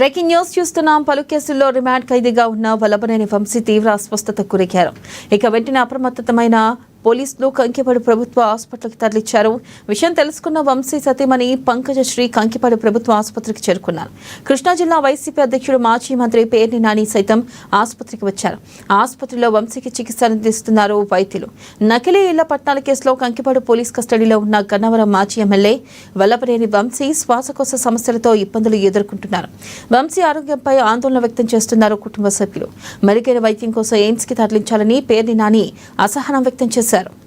Breaking news చూస్తున్నాం. పలు కేసుల్లో రిమాండ్ ఖైదీగా ఉన్న వల్లభనేని వంశీ తీవ్ర అస్వస్థతకు గురయ్యారు. ఇక వెంటనే అప్రమత్తమైన పోలీసులు కంకిపాడు ప్రభుత్వ ఆసుపత్రికి తరలించారు. విషయం తెలుసుకున్న వంశీ సతీమణి పంకజశ్రీ కంకిపాడు ప్రభుత్వ ఆసుపత్రికి చేరుకున్నారు. కృష్ణా జిల్లా వైసీపీ అధ్యక్షుడు మాజీ మంత్రి పేర్ని నాని సైతం ఆసుపత్రికి వచ్చారు. ఆసుపత్రిలో వంశీకి చికిత్స అందిస్తున్నారు వైద్యులు. నకిలీ ఇళ్ల పట్టాల కేసులో కంకిపాడు పోలీస్ కస్టడీలో ఉన్న గన్నవరం మాజీ ఎమ్మెల్యే వల్లభనేని వంశీ శ్వాసకోశ సమస్యలతో ఇబ్బందులు ఎదుర్కొంటున్నారు. వంశీ ఆరోగ్యంపై ఆందోళన వ్యక్తం చేస్తున్నారు కుటుంబ సభ్యులు. మెరుగైన వైద్యం కోసం ఎయిమ్స్ కి తరలించాలని పేర్ని నాని అసహనం వ్యక్తం చేశారు.